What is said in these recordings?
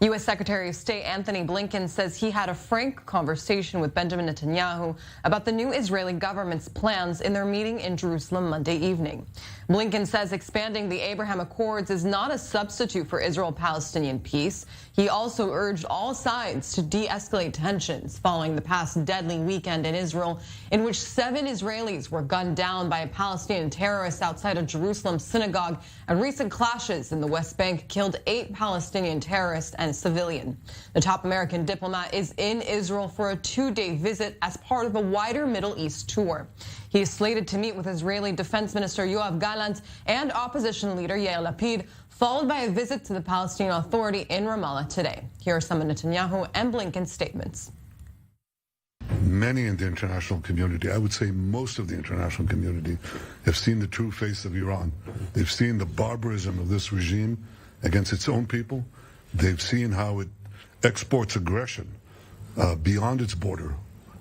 U.S. Secretary of State Antony Blinken says he had a frank conversation with Benjamin Netanyahu about the new Israeli government's plans in their meeting in Jerusalem Monday evening. Blinken says expanding the Abraham Accords is not a substitute for Israel-Palestinian peace. He also urged all sides to de-escalate tensions following the past deadly weekend in Israel, in which 7 Israelis were gunned down by a Palestinian terrorist outside a Jerusalem synagogue, and recent clashes in the West Bank killed 8 Palestinian terrorists and a civilian. The top American diplomat is in Israel for a 2-day visit as part of a wider Middle East tour. He is slated to meet with Israeli Defense Minister Yoav Gallant and opposition leader Yair Lapid, followed by a visit to the Palestinian Authority in Ramallah today. Here are some of Netanyahu and Blinken's statements. Many in the international community, I would say most of the international community, have seen the true face of Iran. They've seen the barbarism of this regime against its own people. They've seen how it exports aggression beyond its border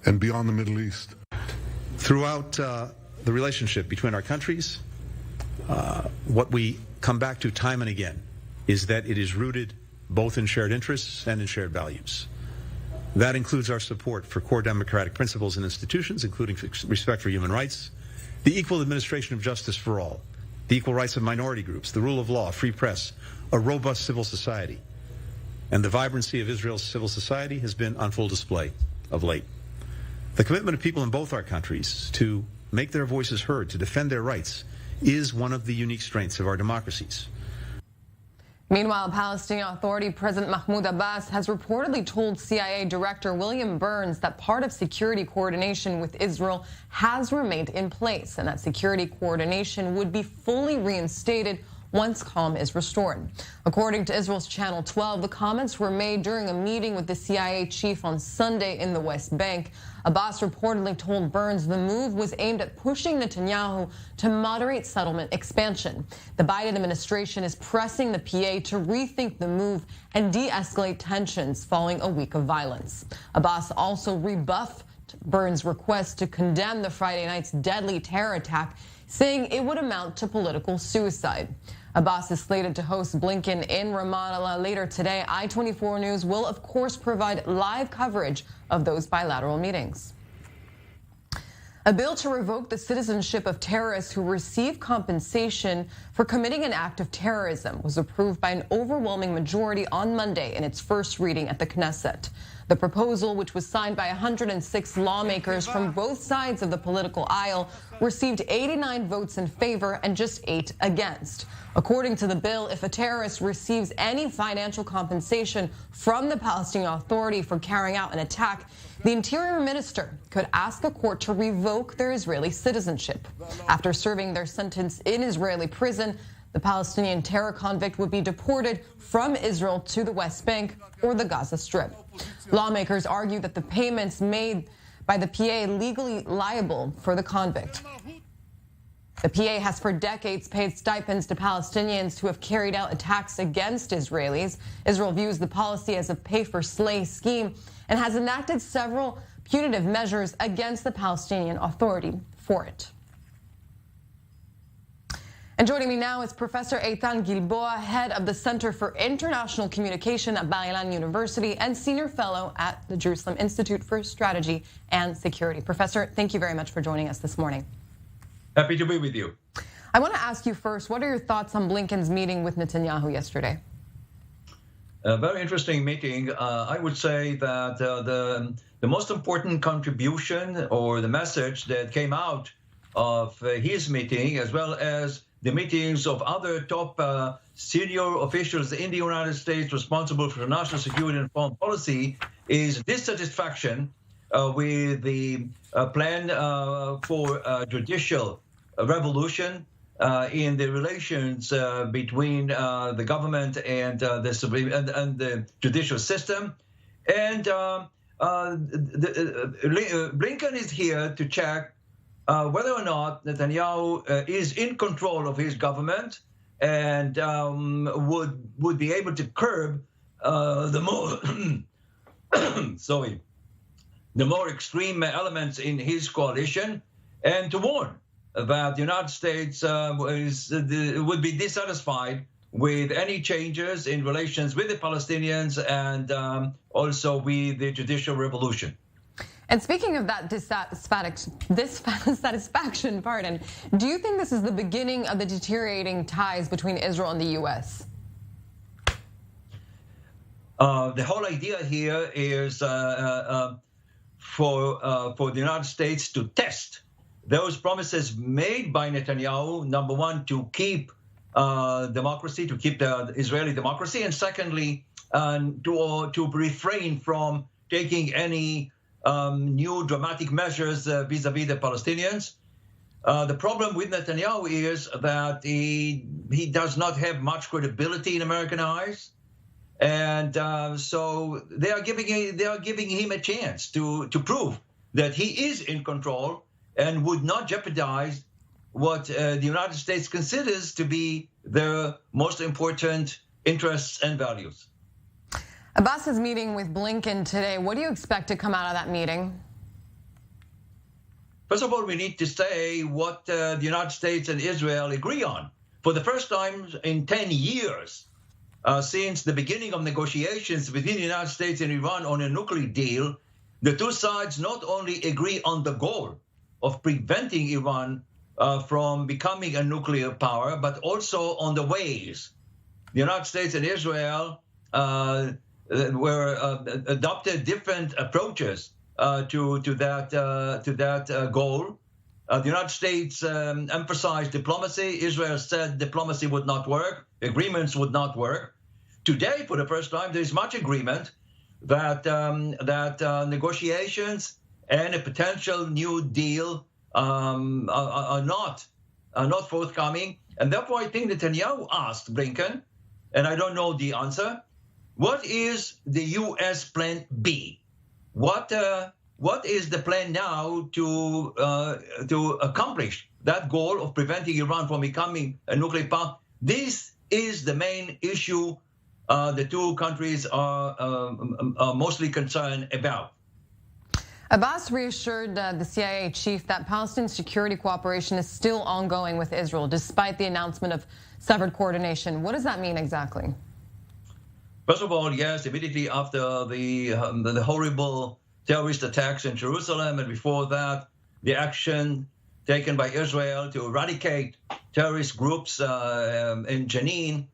and beyond the Middle East. Throughout the relationship between our countries, what we come back to time and again is that it is rooted both in shared interests and in shared values. That includes our support for core democratic principles and institutions, including respect for human rights, the equal administration of justice for all, the equal rights of minority groups, the rule of law, free press, a robust civil society. And the vibrancy of Israel's civil society has been on full display of late. The commitment of people in both our countries to make their voices heard, to defend their rights, is one of the unique strengths of our democracies. Meanwhile, Palestinian Authority President Mahmoud Abbas has reportedly told CIA Director William Burns that part of security coordination with Israel has remained in place and that security coordination would be fully reinstated once calm is restored. According to Israel's Channel 12, the comments were made during a meeting with the CIA chief on Sunday in the West Bank. Abbas reportedly told Burns the move was aimed at pushing Netanyahu to moderate settlement expansion. The Biden administration is pressing the PA to rethink the move and de-escalate tensions following a week of violence. Abbas also rebuffed Burns' request to condemn the Friday night's deadly terror attack, saying it would amount to political suicide. Abbas is slated to host Blinken in Ramallah later today. I-24 News will, of course, provide live coverage of those bilateral meetings. A bill to revoke the citizenship of terrorists who receive compensation for committing an act of terrorism was approved by an overwhelming majority on Monday in its first reading at the Knesset. The proposal, which was signed by 106 lawmakers from both sides of the political aisle, received 89 votes in favor and just 8 against. According to the bill, if a terrorist receives any financial compensation from the Palestinian Authority for carrying out an attack, the Interior Minister could ask a court to revoke their Israeli citizenship. After serving their sentence in Israeli prison, the Palestinian terror convict would be deported from Israel to the West Bank or the Gaza Strip. Lawmakers argue that the payments made by the PA legally liable for the convict. The PA has for decades paid stipends to Palestinians who have carried out attacks against Israelis. Israel views the policy as a pay-for-slay scheme and has enacted several punitive measures against the Palestinian Authority for it. And joining me now is Professor Etan Gilboa, head of the Center for International Communication at Bar-Ilan University and senior fellow at the Jerusalem Institute for Strategy and Security. Professor, thank you very much for joining us this morning. Happy to be with you. I want to ask you first, what are your thoughts on Blinken's meeting with Netanyahu yesterday? A very interesting meeting. I would say that the most important contribution or the message that came out of his meeting, as well as the meetings of other top senior officials in the United States responsible for national security and foreign policy, is dissatisfaction with the plan for judicial revolution in the relations between the government and the Supreme and the judicial system. And Blinken is here to check whether or not Netanyahu is in control of his government and would be able to curb the more extreme elements in his coalition, and to warn that the United States would be dissatisfied with any changes in relations with the Palestinians and also with the judicial revolution. And speaking of that dissatisfaction, pardon, do you think this is the beginning of the deteriorating ties between Israel and the U.S.? The whole idea here is for the United States to test those promises made by Netanyahu, number one, to keep democracy, to keep the Israeli democracy, and secondly, to refrain from taking any new dramatic measures vis-a-vis the Palestinians. The problem with Netanyahu is that he does not have much credibility in American eyes, and so they are giving him a chance to prove that he is in control and would not jeopardize what the United States considers to be their most important interests and values. Abbas is meeting with Blinken today. What do you expect to come out of that meeting? First of all, we need to say what the United States and Israel agree on. For the first time in 10 years, since the beginning of negotiations between the United States and Iran on a nuclear deal, the two sides not only agree on the goal of preventing Iran from becoming a nuclear power, but also on the ways. The United States and Israel adopted different approaches to that goal. The United States emphasized diplomacy. Israel said diplomacy would not work, agreements would not work. Today, for the first time, there is much agreement that negotiations and a potential new deal are not forthcoming, and therefore I think Netanyahu asked Blinken, and I don't know the answer. What is the U.S. plan B? What is the plan now to accomplish that goal of preventing Iran from becoming a nuclear power? This is the main issue the two countries are mostly concerned about. Abbas reassured the CIA chief that Palestinian security cooperation is still ongoing with Israel, despite the announcement of severed coordination. What does that mean exactly? First of all, yes, immediately after the horrible terrorist attacks in Jerusalem, and before that, the action taken by Israel to eradicate terrorist groups in Jenin,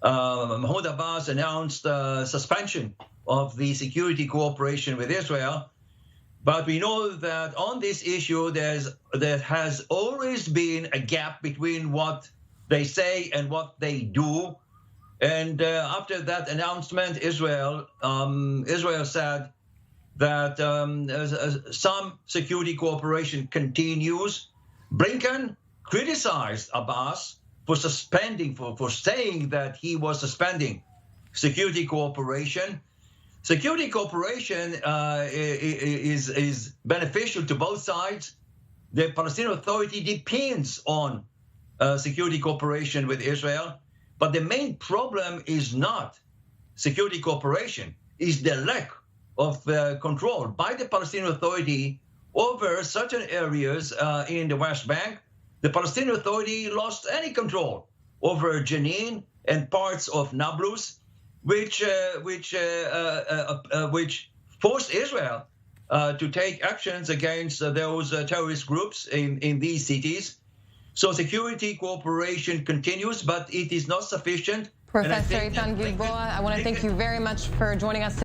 Mahmoud Abbas announced suspension of the security cooperation with Israel. But we know that on this issue, there has always been a gap between what they say and what they do. And after that announcement, Israel said that some security cooperation continues. Blinken criticized Abbas for saying that he was suspending security cooperation. Security cooperation is beneficial to both sides. The Palestinian Authority depends on security cooperation with Israel. But the main problem is not security cooperation, is the lack of control by the Palestinian Authority over certain areas in the West Bank. The Palestinian Authority lost any control over Jenin and parts of Nablus, which forced Israel to take actions against those terrorist groups in these cities. So security cooperation continues, but it is not sufficient. Professor Etan, I want to thank you very much for joining us today.